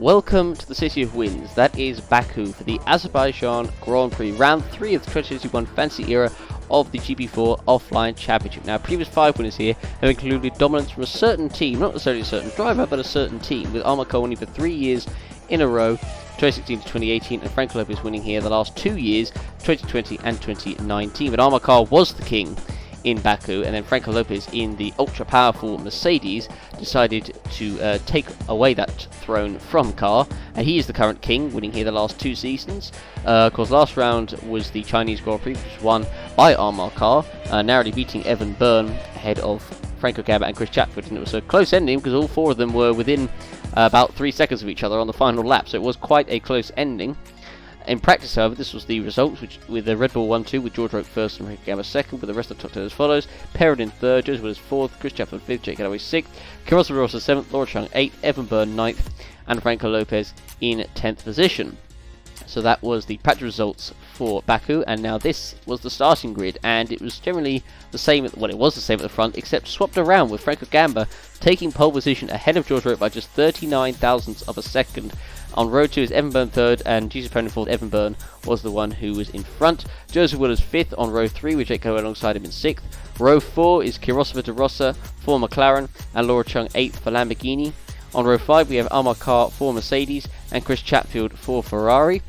Welcome to the City of Winds. That is Baku for the Azerbaijan Grand Prix, round 3 of the 2021 fantasy era of the GP4 Offline Championship. Now, previous 5 winners here have included dominance from a certain team, not necessarily a certain driver, but a certain team, with Armar winning for 3 years in a row, 2016 to 2018, and Franco Lopez winning here the last 2 years, 2020 and 2019. But Armar was the king in Baku, and then Franco Lopez in the ultra-powerful Mercedes decided to take away that throne from Carr, and he is the current king, winning here the last 2 seasons. Of course, last round was the Chinese Grand Prix, which was won by Armar Carr, narrowly beating Evan Byrne ahead of Franco Gamba and Chris Chatfield, and it was a close ending because all 4 of them were within about 3 seconds of each other on the final lap, so it was quite a close ending. In practice, however, this was the results, which with the Red Bull 1-2, with George Roque first and Franco Gamba second, with the rest of the top 10 as follows: Perrin in third, Joseph Willis fourth, Chris Chatfield fifth, Jake Galloway sixth, Carlos Rosa seventh, Laura Chung eighth, Evan Byrne ninth, and Franco Lopez in 10th position. So that was the practice results for Baku, and now this was the starting grid, and it was generally the same. Well, it was the same at the front, except swapped around, with Franco Gamba taking pole position ahead of George Roque by just 39 thousandths of a second. On row 2 is Evan Byrne third, and Jesus Perrin fourth. Evan Byrne was the one who was in front. Joseph Willis fifth on row 3, with Jake Galloway alongside him in 6th. Row 4 is Kirosova de Rossa for McLaren, and Laura Chung 8th for Lamborghini. On row 5 we have Armar Carr for Mercedes, and Chris Chatfield for Ferrari.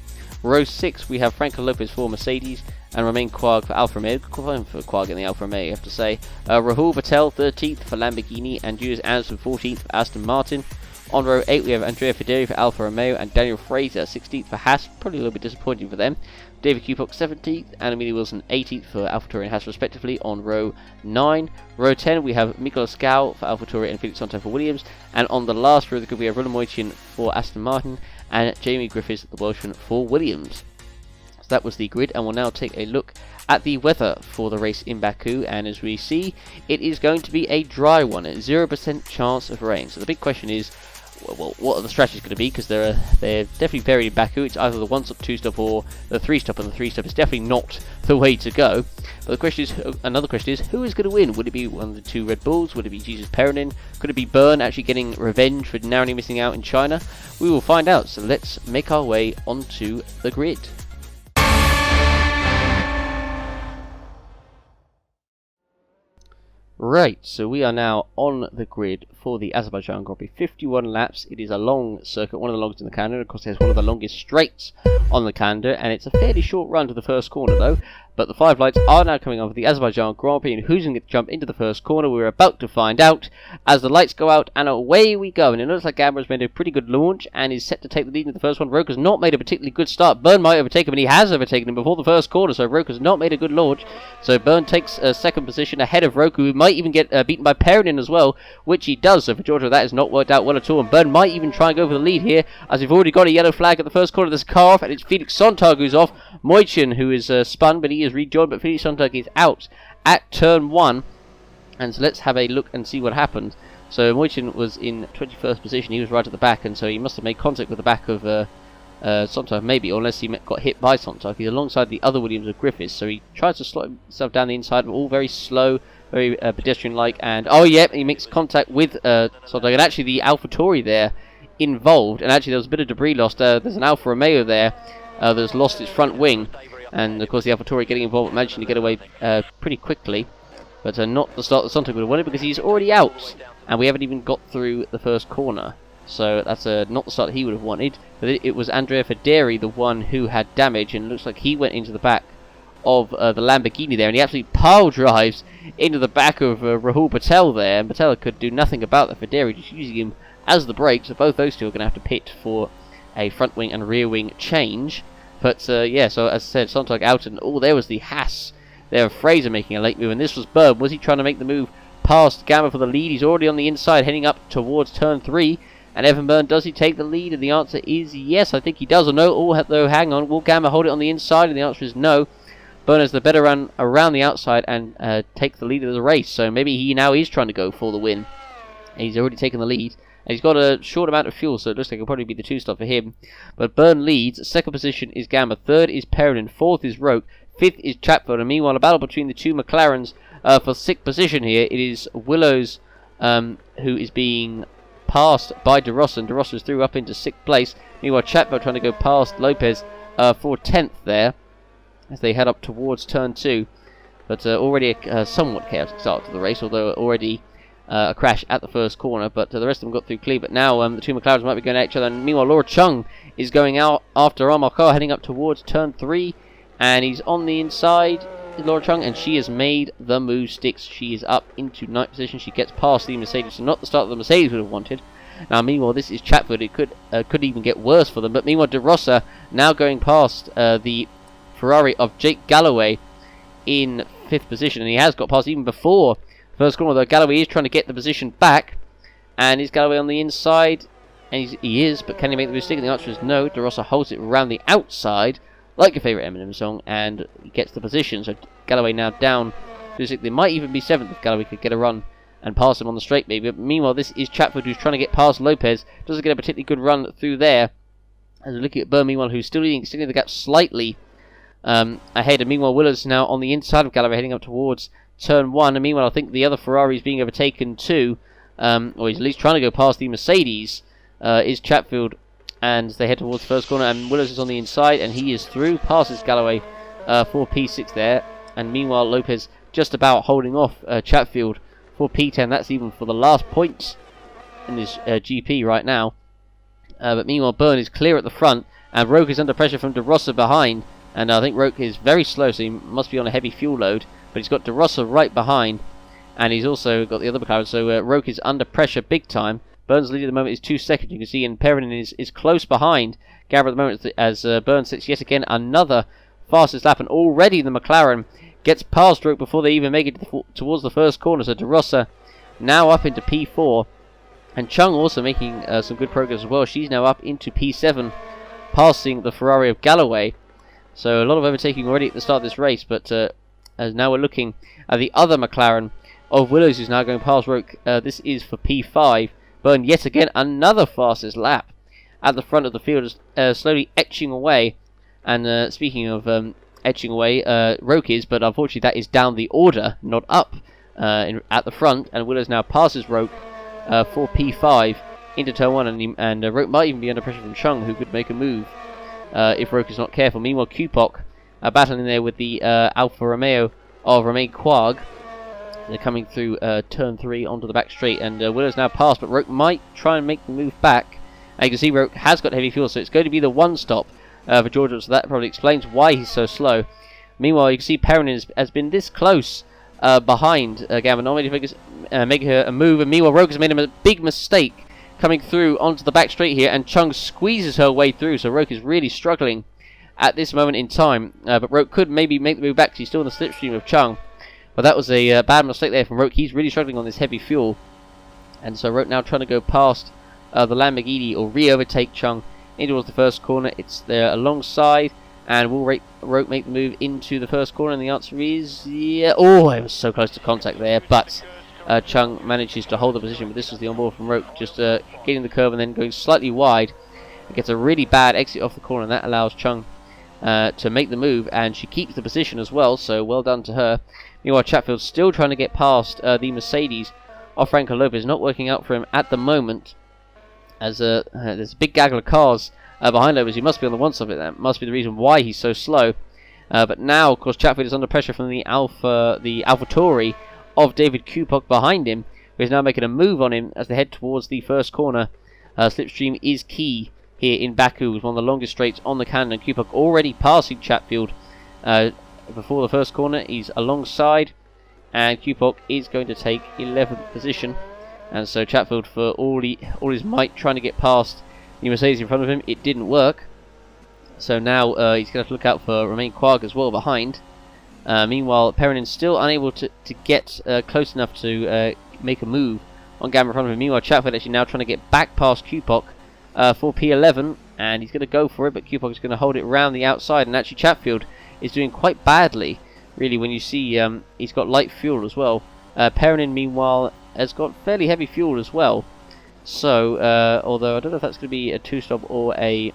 Row 6 we have Franco Lopez for Mercedes, and Romain Quag for Alfa Romeo. Good time for Quag in the Alfa Romeo, I have to say. Rahul Patel 13th for Lamborghini, and Julius Anderson 14th for Aston Martin. On row 8 we have Andrea Federi for Alfa Romeo, and Daniel Fraser 16th for Haas. Probably a little bit disappointing for them. David Kupok 17th, and Amelia Wilson 18th for AlphaTauri and Haas respectively on row 9. Row 10 we have Mikola Skau for AlphaTauri and Felix Santo for Williams, and on the last row of the group we have Roland Moitian for Aston Martin and Jamie Griffiths, the Welshman, for Williams. So that was the grid, and we'll now take a look at the weather for the race in Baku, and as we see, it is going to be a dry one, a 0% chance of rain. So the big question is, well, what are the strategies going to be? Because they're definitely varied in Baku. It's either the 1-stop, 2-stop, or the 3-stop, and the 3-stop is definitely not the way to go. But the question is, another question is, who is going to win? Would it be one of the 2 Red Bulls? Would it be Jesus Perrin? Could it be Byrne actually getting revenge for narrowly missing out in China? We will find out. So let's make our way onto the grid. Right, so we are now on the grid for the Azerbaijan Grand Prix. 51 laps. It is a long circuit, one of the longest in the calendar. Of course, it has one of the longest straights on the calendar, and it's a fairly short run to the first corner, though. But the 5 lights are now coming on for the Azerbaijan Grand Prix, and who's going to jump into the first corner? We're about to find out as the lights go out, and away we go. And it looks like Gamba's made a pretty good launch and is set to take the lead in the first one. Roque has not made a particularly good start. Byrne might overtake him, and he has overtaken him before the first corner, so Roque has not made a good launch. So Byrne takes a second position ahead of Roque, who might even get beaten by Perrin as well, which he does. So for Georgia, that has not worked out well at all, and Byrne might even try and go for the lead here, as we've already got a yellow flag at the first corner. There's a car off, and it's Felix Sontag who's off. Moitian, who is spun, but he is rejoined, but Felix Sontag is out at turn 1, and so let's have a look and see what happened. So Moitian was in 21st position, he was right at the back, and so he must have made contact with the back of Sontag, maybe, or unless he got hit by Sontag. He's alongside the other Williams of Griffiths, so he tries to slot himself down the inside, but all very slow, very pedestrian-like, and oh yeah, he makes contact with Sontag, and actually the AlphaTauri there involved, and actually there was a bit of debris lost. There's an Alfa Romeo there that's lost its front wing, and of course the AlphaTauri getting involved, managing to get away pretty quickly, but not the start that Sontag would have wanted, because he's already out, and we haven't even got through the first corner. So that's not the start that he would have wanted, but it was Andrea Federi, the one who had damage, and it looks like he went into the back of the Lamborghini there, and he absolutely pile drives into the back of Rahul Patel there, and Patel could do nothing about that. Federi just using him as the brake, so both those two are going to have to pit for a front wing and rear wing change. But yeah, so as I said, Sontag out, and oh, there was the Haas there of Fraser making a late move, and this was Byrne. Was he trying to make the move past Gamba for the lead? He's already on the inside, heading up towards turn 3. And Evan Byrne, does he take the lead? And the answer is yes, I think he does. Or no, oh, though, hang on. Will Gamba hold it on the inside? And the answer is no. Byrne has the better run around the outside and take the lead of the race. So maybe he now is trying to go for the win. And he's already taken the lead. And he's got a short amount of fuel, so it looks like it'll probably be the 2-stop for him. But Byrne leads. Second position is Gamba. Third is Perrin. And fourth is Roque. Fifth is Chatfield. And meanwhile, a battle between the 2 McLarens for 6th position here. It is Willows who is being passed by DeRossa, and DeRossa is through up into 6th place. Meanwhile, Chatfield trying to go past Lopez for 10th there as they head up towards turn 2. But already a somewhat chaotic start to the race, although already a crash at the first corner. But the rest of them got through clear. But now the two McLarens might be going at each other. And meanwhile, Laura Chung is going out after Armar heading up towards turn 3. And he's on the inside, Laura Chung, and she has made the move sticks. She is up into 9th position. She gets past the Mercedes, so not the start that the Mercedes would have wanted. Now, meanwhile, this is Chatfield. It could even get worse for them. But meanwhile, DeRossa now going past the Ferrari of Jake Galloway in 5th position, and he has got past even before first corner, though Galloway is trying to get the position back. And is Galloway on the inside? And he is, but can he make the mistake? And the answer is no. DeRossa holds it around the outside, like your favourite Eminem song, and he gets the position. So Galloway now down to 6th. They might even be 7th if Galloway could get a run and pass him on the straight, maybe. But meanwhile, this is Chatfield, who's trying to get past Lopez. Doesn't get a particularly good run through there. As we're looking at Byrne, meanwhile, who's still extending the gap slightly ahead. And meanwhile, Willard's now on the inside of Galloway, heading up towards turn 1. And meanwhile, I think the other Ferrari is being overtaken too, or he's at least trying to go past the Mercedes, is Chatfield. And they head towards the first corner, and Willards is on the inside, and he is through, passes Galloway for P6 there. And meanwhile, Lopez just about holding off Chatfield for P10. That's even for the last points in this GP right now. But meanwhile, Byrne is clear at the front, and Roke is under pressure from DeRossa behind. And I think Roke is very slow, so he must be on a heavy fuel load. But he's got DeRossa right behind, and he's also got the other McLaren. So Roke is under pressure big time. Byrne's lead at the moment is 2 seconds. You can see, and Perrin is close behind Gabber at the moment as Byrne sets yet again another fastest lap. And already the McLaren gets past Roke before they even make it towards the first corner. So DeRossa now up into P4. And Chung also making some good progress as well. She's now up into P7, passing the Ferrari of Galloway. So a lot of overtaking already at the start of this race. But as now we're looking at the other McLaren of Willows, who's now going past Roke. This is for P5. Byrne yet again another fastest lap at the front of the field, slowly etching away. And speaking of etching away, Roke is, but unfortunately that is down the order, not up at the front. And Willows now passes Roke for P5 into turn 1, and Roke might even be under pressure from Chung, who could make a move if Roke is not careful. Meanwhile, Kupok battling there with the Alfa Romeo of Romain Quag. They're coming through turn 3 onto the back straight, and Willows now passed, but Roke might try and make the move back. And you can see Roke has got heavy fuel, so it's going to be the one stop for Georgia, so that probably explains why he's so slow. Meanwhile, you can see Perrin has been this close behind Gavin, not making her a move, and meanwhile Roke has made him a big mistake coming through onto the back straight here, and Chung squeezes her way through, so Roke is really struggling at this moment in time. But Roke could maybe make the move back, because he's still in the slipstream of Chung. But that was a bad mistake there from Roke. He's really struggling on this heavy fuel. And so Roke now trying to go past the Lamborghini, or re-overtake Chung in towards the first corner. It's there alongside. And will Roke make the move into the first corner? And the answer is yeah. Oh, it was so close to contact there. But Chung manages to hold the position. But this was the onboard from Roke, just getting the curve and then going slightly wide. It gets a really bad exit off the corner, and that allows Chung to make the move. And she keeps the position as well, so well done to her. Meanwhile, Chatfield's still trying to get past the Mercedes of Franco Lopez. Not working out for him at the moment, as there's a big gaggle of cars behind Lopez. He must be on the one side of it. That must be the reason why he's so slow. But now, of course, Chatfield is under pressure from the AlphaTauri of David Kupok behind him, who is now making a move on him as they head towards the first corner. Slipstream is key here in Baku, with one of the longest straights on the calendar. And Kupok already passing Chatfield before the first corner. He's alongside, and Kupok is going to take 11th position. And so Chatfield, for all his might, trying to get past the Mercedes in front of him. It didn't work. So now he's going to have to look out for Romain Quag as well behind. Meanwhile, Perrin still unable to get close enough to make a move on Gamma in front of him. Meanwhile, Chatfield actually now trying to get back past Kupok for P11, and he's going to go for it, but Kupok is going to hold it round the outside. And actually Chatfield is doing quite badly, really, when you see he's got light fuel as well. Perrin, meanwhile, has got fairly heavy fuel as well. So, although I don't know if that's going to be a 2-stop or a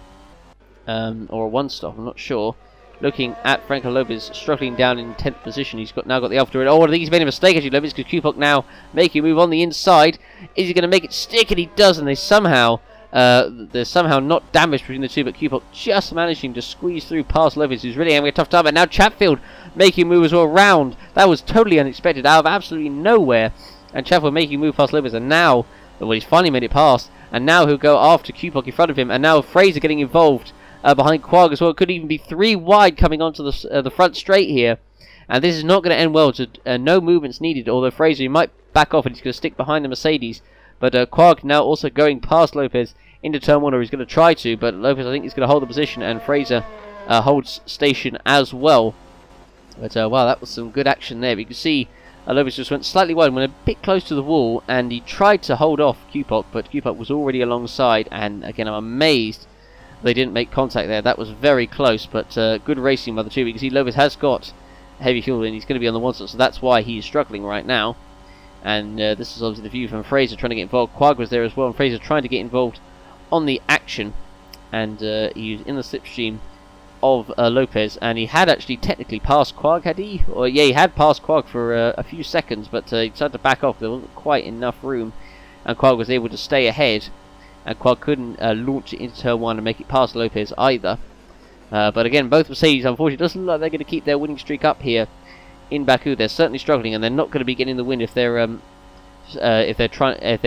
1-stop, I'm not sure. looking at Franco Lopez struggling down in 10th position. He's now got the Alpha. Oh, I think he's made a mistake actually, Lopez, because Kupok now making a move on the inside. Is he going to make it stick? And he does, and they somehow... there's somehow not damage between the two, but Kupok just managing to squeeze through past Lopez, who's really having a tough time. And now Chatfield making a move as well round. That was totally unexpected, out of absolutely nowhere. And Chatfield making a move past Lopez, and now, well, he's finally made it past. And now he'll go after Kupok in front of him. And now Fraser getting involved behind Quag as well. It could even be 3 wide coming onto the front straight here. And this is not going to end well. No movements needed, although Fraser, he might back off and he's going to stick behind the Mercedes. But Quag now also going past Lopez into turn 1, or he's going to try to. But Lopez, I think, is going to hold the position, and Fraser holds station as well. But wow, that was some good action there. But you can see Lopez just went slightly wide, went a bit close to the wall, and he tried to hold off Kupok, but Kupok was already alongside. And again, I'm amazed they didn't make contact there. That was very close, but good racing by the two. You can see Lopez has got heavy fuel, and he's going to be on the one side, so that's why he's struggling right now. And this is obviously the view from Fraser trying to get involved. Quag was there as well, and Fraser trying to get involved on the action. And he was in the slipstream of Lopez, and he had actually technically passed Quag, had he? Or yeah, he had passed Quag for a few seconds, but he decided to back off. There wasn't quite enough room, and Quag was able to stay ahead. And Quag couldn't launch it into turn 1 and make it past Lopez either. But again, both Mercedes, unfortunately, doesn't look like they're going to keep their winning streak up here in Baku. They're certainly struggling, and they're not going to be getting the win if they're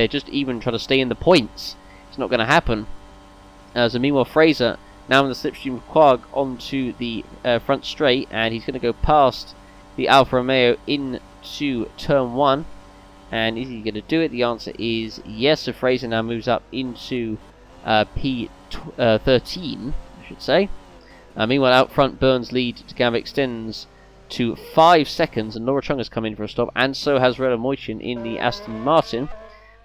just even trying to stay in the points. It's not going to happen. So meanwhile, Fraser now in the slipstream of Quag onto the front straight, and he's going to go past the Alfa Romeo into turn 1. And is he going to do it? The answer is yes. So Fraser now moves up into P13, I should say. Meanwhile, out front, Burns' lead to Gamba extends to 5 seconds, and Laura Chung has come in for a stop, and so has Rella Moichin in the Aston Martin.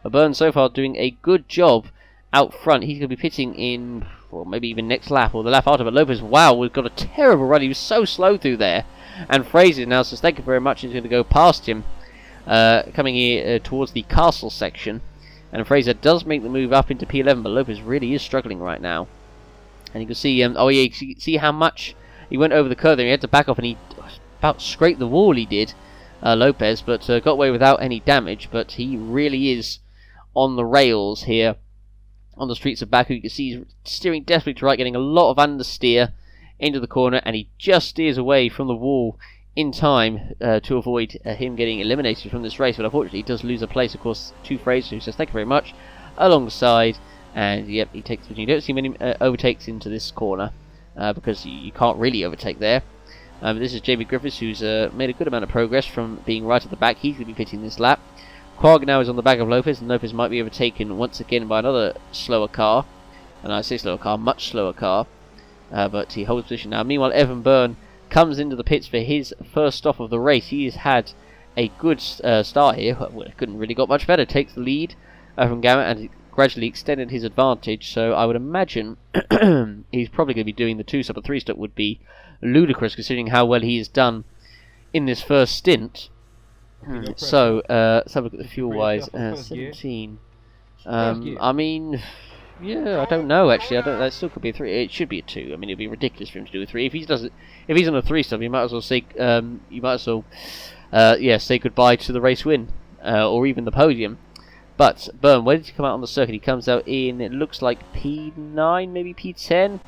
But Burns so far doing a good job out front. He's going to be pitting in, well, maybe even next lap, or the lap after. But Lopez, wow, we've got a terrible run. He was so slow through there. And Fraser now says thank you very much. He's going to go past him. Coming here towards the castle section, and Fraser does make the move up into P11, but Lopez really is struggling right now. And you can see, oh yeah, you can see how much he went over the curve there. He had to back off, and he about scraped the wall. He did, Lopez, but got away without any damage. But he really is on the rails here on the streets of Baku. You can see he's steering desperately to right, getting a lot of understeer into the corner, and he just steers away from the wall in time to avoid him getting eliminated from this race. But unfortunately he does lose a place, of course, to Fraser, who says thank you very much alongside. And yep, he takes, you don't see many overtakes into this corner because you can't really overtake there. This is Jamie Griffiths, who's made a good amount of progress from being right at the back. He's going to be pitting this lap. Quag now is on the back of Lopez, and Lopez might be overtaken once again by another slower car. And I say slower car, much slower car, but he holds position now. Meanwhile, Evan Byrne comes into the pits for his first stop of the race. He has had a good start here. Well, couldn't really got much better. Takes the lead from Gamma and gradually extended his advantage. So I would imagine he's probably going to be doing the 2-stop. A 3-stop would be ludicrous considering how well he has done in this first stint. So let's have a look at the fuel-wise. 17. I mean, yeah, I don't know actually. That still could be a 3. It should be a 2. I mean, it'd be ridiculous for him to do a 3. If he's on a 3-stop, you might as well say say goodbye to the race win or even the podium. But Byrne, where did he come out on the circuit? He comes out in, it looks like P9, maybe P10.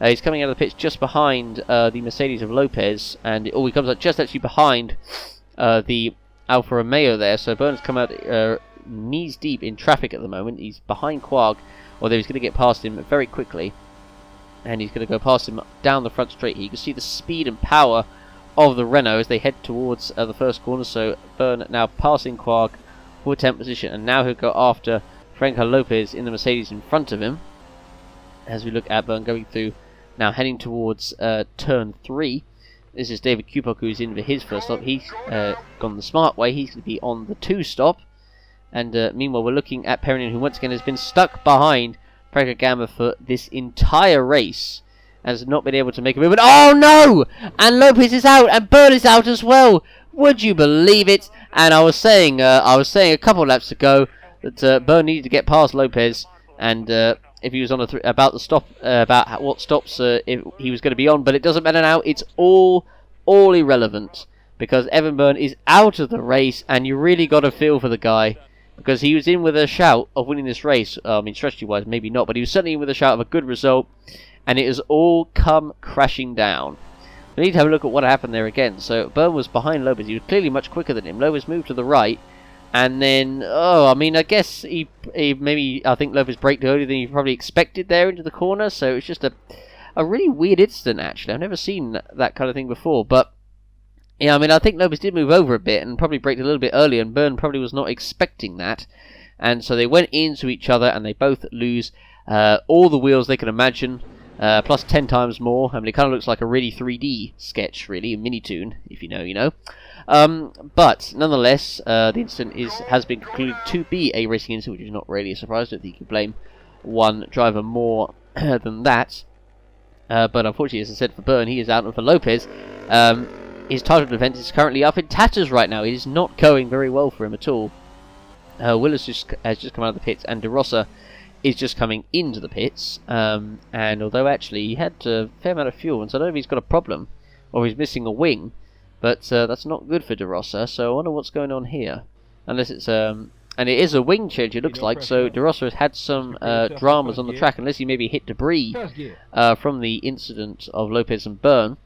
He's coming out of the pits just behind the Mercedes of Lopez, and he comes out just actually behind the Alfa Romeo there. So Byrne's come out knees deep in traffic at the moment. He's behind Quag, although he's going to get past him very quickly, and he's going to go past him down the front straight here. You can see the speed and power of the Renault as they head towards the first corner. So Byrne now passing Quag for 10th position, and now he'll go after Franco Lopez in the Mercedes in front of him. As we look at Byrne going through, now heading towards turn 3. This is David Kupok, who's in for his first stop. He's gone the smart way. He's going to be on the 2-stop. And meanwhile, we're looking at Perrinin, who once again has been stuck behind Franco Gamba for this entire race, and has not been able to make a move. Oh no! And Lopez is out, and Byrne is out as well. Would you believe it? And I was saying a couple of laps ago that Byrne needed to get past Lopez, and if he was on about the stop, about what stops if he was going to be on, but it doesn't matter now. It's all irrelevant because Evan Byrne is out of the race, and you really got to feel for the guy because he was in with a shout of winning this race. I mean, strategy-wise, maybe not, but he was certainly in with a shout of a good result, and it has all come crashing down. We need to have a look at what happened there again. So Byrne was behind Lopez. He was clearly much quicker than him. Lopez moved to the right. And then, I mean, I guess I think Lopez braked earlier than he probably expected there into the corner. So it's just a really weird incident, actually. I've never seen that kind of thing before. But, yeah, I mean, I think Lopez did move over a bit and probably braked a little bit earlier. And Byrne probably was not expecting that. And so they went into each other and they both lose all the wheels they can imagine. Plus 10 times more. I mean, it kind of looks like a really 3D sketch, really, a mini-toon, if you know, you know. But, nonetheless, the incident has been concluded to be a racing incident, which is not really a surprise. I don't think you can blame one driver more than that. But, unfortunately, as I said, for Byrne, he is out, and for Lopez, his title defence is currently up in tatters right now. It is not going very well for him at all. Willis has just come out of the pits, and De Rosa is just coming into the pits, and although actually he had a fair amount of fuel, and so I don't know if he's got a problem, or he's missing a wing, but that's not good for De Rosa, so I wonder what's going on here. Unless it's, and it is a wing change it looks like, so De Rosa has had some dramas on the track, unless he maybe hit debris from the incident of Lopez and Byrne.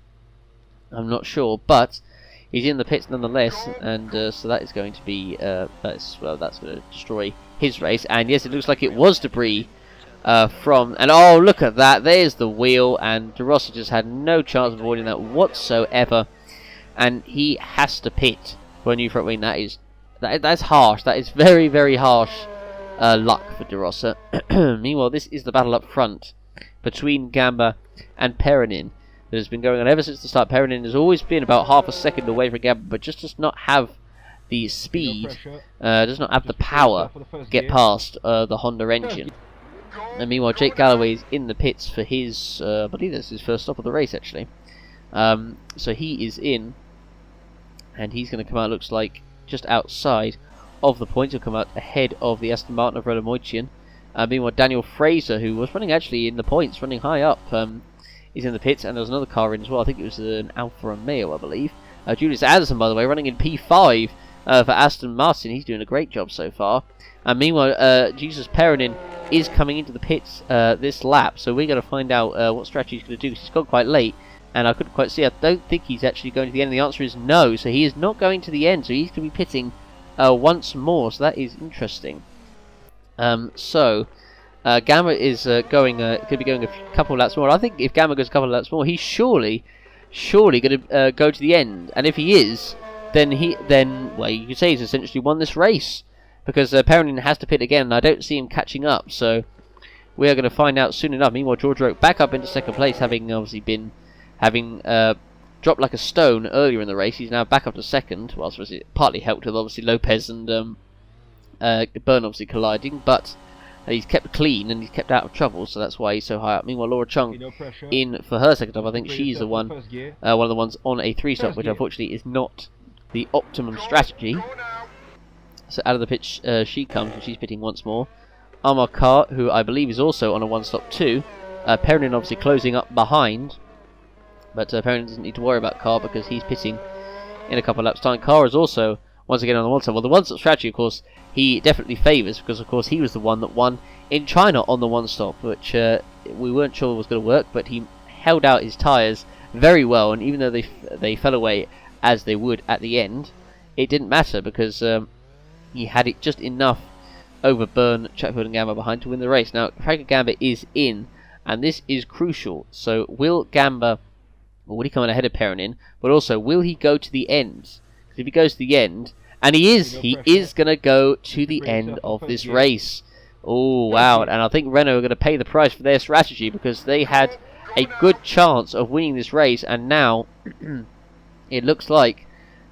I'm not sure, but he's in the pits nonetheless, and so that is going to be, that's going to destroy his race. And yes, it looks like it was debris from, and oh, look at that, there's the wheel, and De Rosa just had no chance of avoiding that whatsoever, and he has to pit for a new front wing. That's harsh. That is very, very harsh luck for De Rosa. Meanwhile, this is the battle up front between Gamba and Perrinin that has been going on ever since the start. Perrinin has always been about half a second away from Gamba, but just does not have the speed, does not have the power to get past the Honda engine. And meanwhile, Jake Galloway is in the pits for his, I believe that's his first stop of the race actually. So he is in, and he's going to come out, looks like, just outside of the points. He'll come out ahead of the Aston Martin of Renault Moitian. Meanwhile, Daniel Fraser, who was running actually in the points, running high up, is in the pits, and there's another car in as well. I think it was an Alfa Romeo, I believe. Julius Anderson, by the way, running in P5 for Aston Martin. He's doing a great job so far. And meanwhile, Jesus Perrinin is coming into the pits this lap, so we're going to find out what strategy he's going to do, because he's gone quite late, and I couldn't quite see. I don't think he's actually going to the end. The answer is no, so he is not going to the end, so he's going to be pitting once more, so that is interesting. Gamma is could be going a couple of laps more. I think if Gamma goes a couple of laps more, he's surely going to go to the end. And if he is, then well, you could say he's essentially won this race, because Perrinin has to pit again, and I don't see him catching up. So we are going to find out soon enough. Meanwhile, George Roque back up into second place, having obviously been dropped like a stone earlier in the race. He's now back up to second. Well, obviously partly helped with obviously Lopez and Byrne obviously colliding, but he's kept clean and he's kept out of trouble, so that's why he's so high up. Meanwhile, Laura Chung in for her second stop. I think she's the one of the ones on a 3-stop, which unfortunately is not the optimum strategy. So out of the pitch she comes, and she's pitting once more. Amar Kar, who I believe is also on a 1-stop too. Perrinin obviously closing up behind, but Perrinin doesn't need to worry about Kar because he's pitting in a couple of laps' time. Kar is also once again on the 1-stop. Well, the 1-stop strategy, of course, he definitely favours, because of course he was the one that won in China on the 1-stop, which we weren't sure was going to work, but he held out his tyres very well, and even though they fell away as they would at the end, it didn't matter, because he had it just enough over Byrne, Chatfield and Gamba behind to win the race. Now, Frank Gamba is in, and this is crucial. So will Gamba, or will he come in ahead of Perrinin, but also will he go to the end? Because if he goes to the end, and he is going to go to the end of this race. Oh, wow. And I think Renault are going to pay the price for their strategy, because they had a good chance of winning this race, and now it looks like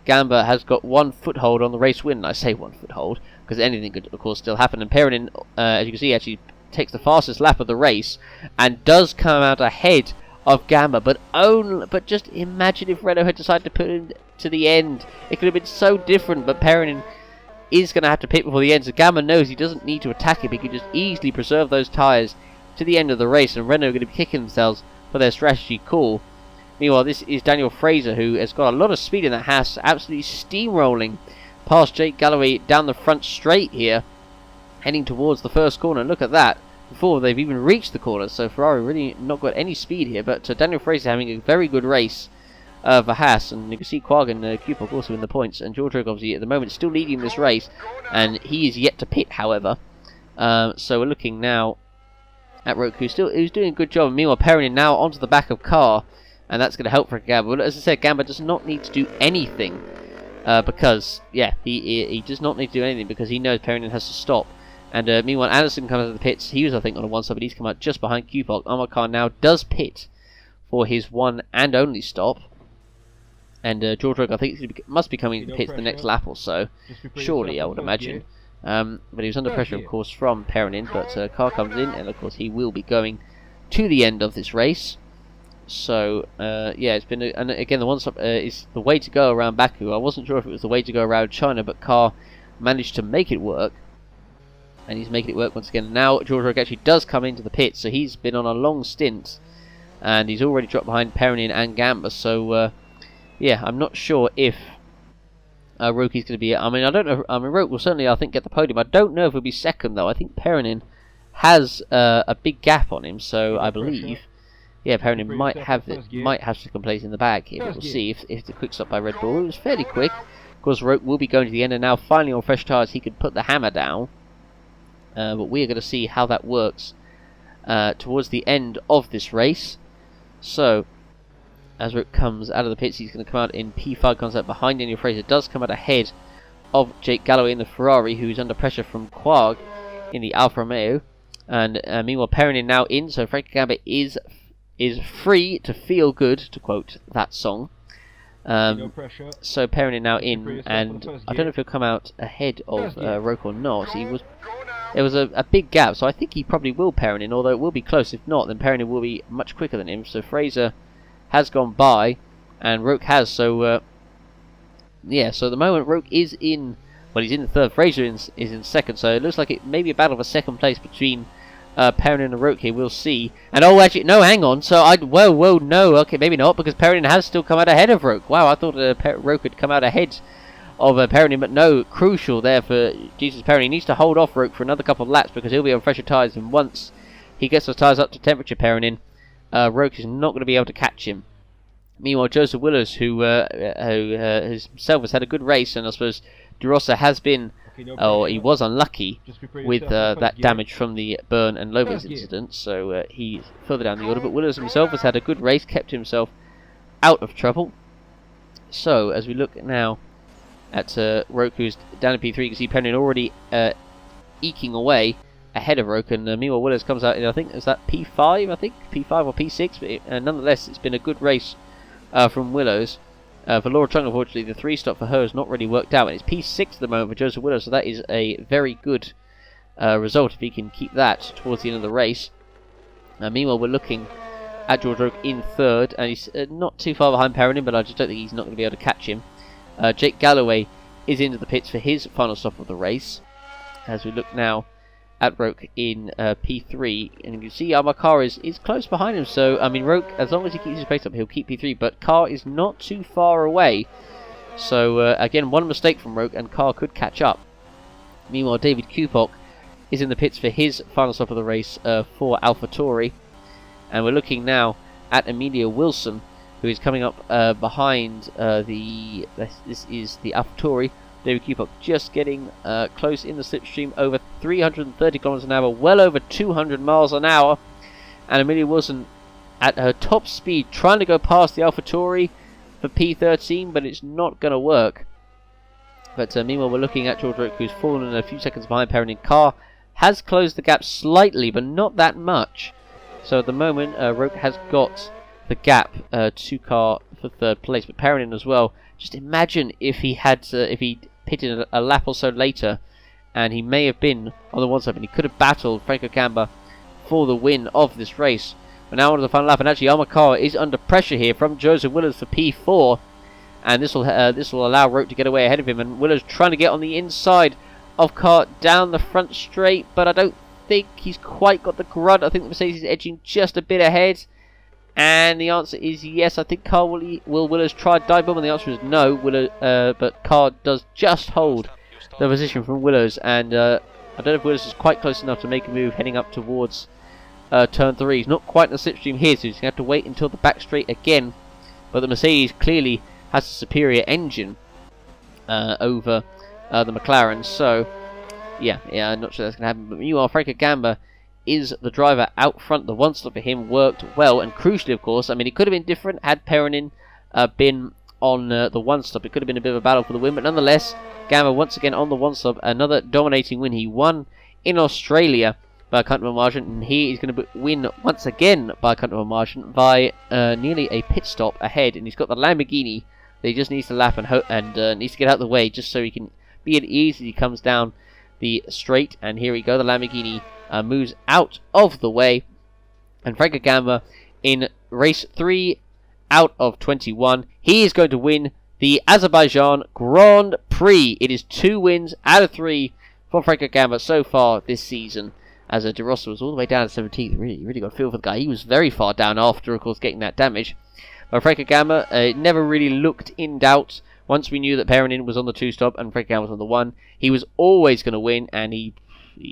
Gamba has got one foothold on the race win. I say one foothold, because anything could, of course, still happen. And Perrinin, as you can see, actually takes the fastest lap of the race, and does come out ahead of Gamba, but just imagine if Renault had decided to put him to the end. It could have been so different, but Perrinin is going to have to pit before the end, so Gamba knows he doesn't need to attack him. He can just easily preserve those tyres to the end of the race, and Renault are going to be kicking themselves for their strategy call. Meanwhile, this is Daniel Fraser, who has got a lot of speed in that Haas, absolutely steamrolling past Jake Galloway down the front straight here, heading towards the first corner. Look at that, before they've even reached the corner. So Ferrari really not got any speed here, but Daniel Fraser having a very good race for Haas, and you can see Quarg and Kupok also in the points, and George Rook obviously at the moment still leading this race, and he is yet to pit, however. So we're looking now at Rook, who's doing a good job. Meanwhile, Perrin now onto the back of Carr, and that's going to help for Gamba. But as I said, Gamba does not need to do anything because, yeah, he does not need to do anything because he knows Perrin has to stop. And meanwhile, Anderson comes out of the pits. He was, I think, on the one side, but he's come out just behind Kupok. Amarkar now does pit for his one and only stop. And George Rook, I think, must be coming to pits the next lap or so. Surely, I would imagine. But he was under pressure, of course, from Perrin. But Carr comes in, and of course, he will be going to the end of this race. So, yeah, it's been... and again, the one stop is the way to go around Baku. I wasn't sure if it was the way to go around China, but Carr managed to make it work. And he's making it work once again. Now, George Rook actually does come into the pit, so he's been on a long stint. And he's already dropped behind Perrin and Gamba, so... yeah, I'm not sure if Rook is going to be... I mean, I don't know... I mean, Rook will certainly, I think, get the podium. I don't know if he'll be second, though. I think Perrin has a big gap on him, so I believe... Yeah, Perrin might have second place in the bag here. But we'll see if the quick stop by Red Bull. It was fairly quick. Of course, Rook will be going to the end, and now finally on fresh tyres he could put the hammer down. But we are going to see how that works towards the end of this race. So... as Rook comes out of the pits, he's going to come out in P5, comes out behind Daniel Fraser, does come out ahead of Jake Galloway in the Ferrari, who is under pressure from Quarg in the Alfa Romeo. And meanwhile, Perrin now in, so Frankie Gamba is free to feel good, to quote that song. So Perrin now in, and I don't know if he'll come out ahead of Rook or not. There was a big gap, so I think he probably will Perrin, although it will be close. If not, then Perrin will be much quicker than him. So Fraser has gone by, and Rook has, so yeah, so at the moment Rook is in, well, he's in the third, Fraser is in second, so it looks like it may be a battle for second place between Perrin and Rook here, we'll see. And oh, actually, no, hang on, so whoa, no, okay, maybe not, because Perrin has still come out ahead of Rook. Wow, I thought Rook had come out ahead of Perrin, but no, crucial there for Jesus Perrin. He needs to hold off Rook for another couple of laps, because he'll be on fresher tyres, and once he gets those tyres up to temperature, Perrin, Rook is not going to be able to catch him. Meanwhile, Joseph Willers, who himself has had a good race, and I suppose De Rossa has been, or he was unlucky with that damage from the Byrne and Lopez incident, so he's further down the order. But Willers himself has had a good race, kept himself out of trouble. So, as we look now at Rook, who's down in P3, you can see Perrin already eking away ahead of Rook, and meanwhile Willers comes out in, I think, is that P5, I think? P5 or P6, but nonetheless, it's been a good race from Willows. For Laura Chung, unfortunately, the 3-stop for her has not really worked out, and it's P6 at the moment for Joseph Willows, so that is a very good result if he can keep that towards the end of the race. Meanwhile, we're looking at George Rook in third, and he's not too far behind Perrin, but I just don't think he's not going to be able to catch him. Jake Galloway is into the pits for his final stop of the race, as we look now at Rook in P3, and you can see Amarkar is close behind him, so I mean Rook, as long as he keeps his pace up, he'll keep P3, but Carr is not too far away, so again, one mistake from Rook and Carr could catch up. Meanwhile, David Kupok is in the pits for his final stop of the race for AlphaTauri, and we're looking now at Emilio Wilson, who is coming up behind this is the AlphaTauri. David Kupok just getting close in the slipstream, over 330 kilometers an hour, well over 200 miles an hour. And Amelia Wilson at her top speed, trying to go past the AlphaTauri for P13, but it's not going to work. But meanwhile, we're looking at George Rook, who's fallen a few seconds behind Perrin. Carr has closed the gap slightly, but not that much. So at the moment, Rook has got the gap to Carr for third place, but Perrin as well. Just imagine if he had pitted a lap or so later, and he may have been on the one side, and he could have battled Franco Gamba for the win of this race. But now on to the final lap, and actually Amarkar is under pressure here from Joseph Willers for P4, and this will allow Roke to get away ahead of him, and Willers trying to get on the inside of Carr down the front straight, but I don't think he's quite got the grunt. I think the Mercedes is edging just a bit ahead. And the answer is yes. I think Carl will Willis try dive bomb, and the answer is no. But Carl does just hold the position from Willows, and I don't know if Willows is quite close enough to make a move heading up towards turn 3. He's not quite in the slipstream here, so he's going to have to wait until the back straight again. But the Mercedes clearly has a superior engine over the McLaren, so yeah, I'm not sure that's going to happen. But meanwhile, Franco Gamba is the driver out front. The one stop for him worked well, and crucially, of course, I mean, it could have been different had Perrinin been on the one stop. It could have been a bit of a battle for the win, but nonetheless, Gamba once again on the one stop, another dominating win. He won in Australia by a comfortable margin, and he is going to win once again by a comfortable margin by nearly a pit stop ahead, and he's got the Lamborghini that he just needs to lap and needs to get out of the way just so he can be at ease as he comes down the straight. And here we go, the Lamborghini moves out of the way, and Franco Gamba in race 3 out of 21, he is going to win the Azerbaijan Grand Prix. It is 2 wins out of 3 for Franco Gamba so far this season, as De Rossi was all the way down to 17th. Really got a feel for the guy. He was very far down after, of course, getting that damage. But Franco Gamba never really looked in doubt. Once we knew that Perrinin was on the 2 stop and Franco Gamba was on the 1, he was always going to win, and he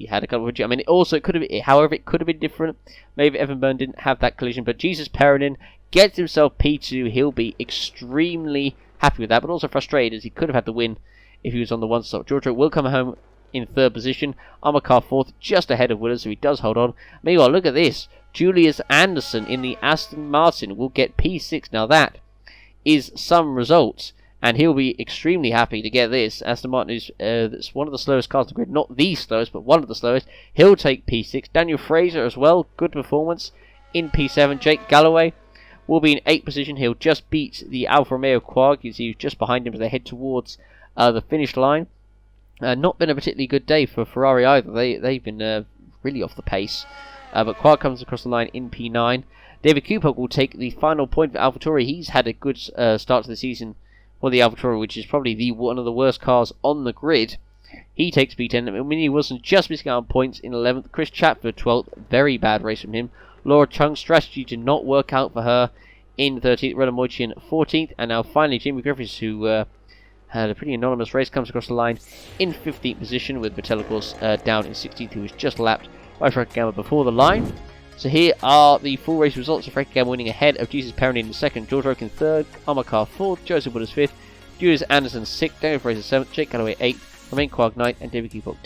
had a couple of... I mean, it could have been different. Maybe Evan Byrne didn't have that collision, but Jesus Perrinin gets himself P2. He'll be extremely happy with that, but also frustrated as he could have had the win if he was on the 1 stop. Giorgio will come home in 3rd position. Amakar 4th, just ahead of Willers, so he does hold on. Meanwhile, look at this. Julius Anderson in the Aston Martin will get P6. Now that is some results, and he'll be extremely happy to get this. Aston Martin is that's one of the slowest cars on the grid, not the slowest, but one of the slowest. He'll take P6. Daniel Fraser as well, good performance in P7. Jake Galloway will be in 8th position. He'll just beat the Alfa Romeo Quarg. You see, just behind him as they head towards the finish line. Not been a particularly good day for Ferrari either. They've been really off the pace. But Quarg comes across the line in P9. David Kupok will take the final point for AlphaTauri. He's had a good start to the season for the AlphaTauri, which is probably one of the worst cars on the grid. He takes P10. Minnie Wilson just missing out on points in 11th. Chris Chatford 12th. Very bad race from him. Laura Chung's strategy did not work out for her in 13th. Rena Moitian 14th. And now finally Jimmy Griffiths, who had a pretty anonymous race, comes across the line in 15th position, with Patel, of course, down in 16th, who was just lapped by Franco Gamba before the line. So here are the full race results of Franco Gamba winning ahead of Jesus Perrinin in 2nd, George Roque in 3rd, Amakar 4th, Joseph Wooders 5th, Julius Anderson 6th, Daniel Fraser 7th, Jake Galloway 8th, Romain Quarg 9th, and David Kupok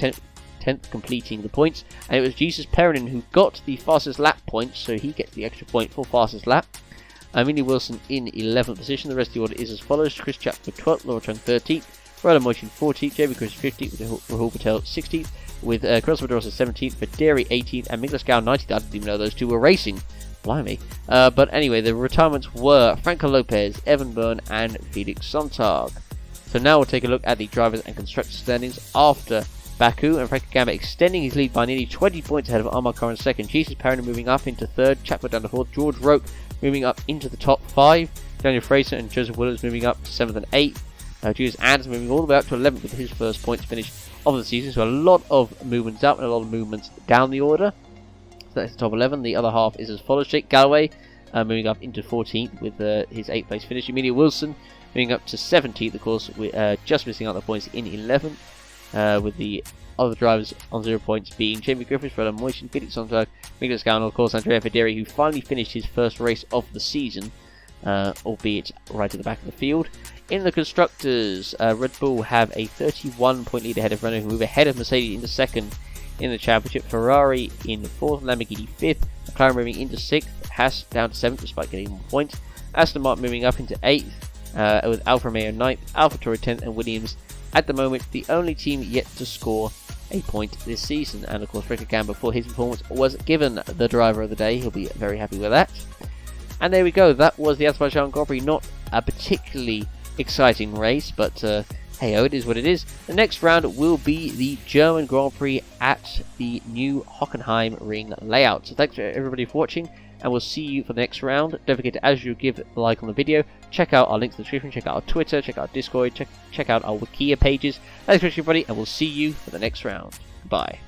10th, completing the points. And it was Jesus Perrinin who got the fastest lap points, so he gets the extra point for fastest lap. Minnie Wilson in 11th position. The rest of the order is as follows: Chris Chapman 12th, Laura Chung 13th, Rona Moitian 14th, Jamie Chris 15th, with Rahul Patel 16th, with Chris Madrosa 17th, Federi 18th, and Miklas Gao 19th. I didn't even know those two were racing. Blimey. But anyway, the retirements were Franco Lopez, Evan Byrne, and Felix Sontag. So now we'll take a look at the drivers and constructors standings after Baku, and Franco Gamba extending his lead by nearly 20 points ahead of Amakar in 2nd, Jesus Perrinin moving up into 3rd, Chapman down to 4th, George Roque moving up into the top 5, Daniel Fraser and Joseph Williams moving up to 7th and 8th, Julius Anderson moving all the way up to 11th with his first points finish of the season. So a lot of movements up and a lot of movements down the order. So that's the top 11. The other half is as follows: Jake Galloway moving up into 14th with his 8th place finish. Emilia Wilson moving up to 17th, of course, just missing out the points in 11th, with the other drivers on 0 points being Jamie Griffiths, Rona Moitian, Felix Sontag, Miklas Gao, and of course Andrea Federi, who finally finished his first race of the season, albeit right at the back of the field. In the constructors, Red Bull have a 31-point lead ahead of Renault, who move ahead of Mercedes into 2nd in the championship. Ferrari in 4th, Lamborghini 5th, McLaren moving into 6th, Haas down to 7th despite getting 1 point, Aston Martin moving up into 8th, with Alfa Romeo 9th, AlphaTauri 10th, and Williams at the moment the only team yet to score a point this season. And of course Franco Gamba, for his performance, was given the driver of the day. He'll be very happy with that. And there we go, that was the Azerbaijan Grand Prix. Not a particularly exciting race, but hey, it is what it is. The next round will be the German Grand Prix at the new Hockenheim ring layout. So thanks for everybody for watching, and we'll see you for the next round. Don't forget to, as you give a like on the video, check out our links in the description, check out our Twitter, check out our Discord, check out our Wikia pages. Thanks for watching, everybody, and we'll see you for the next round. Bye.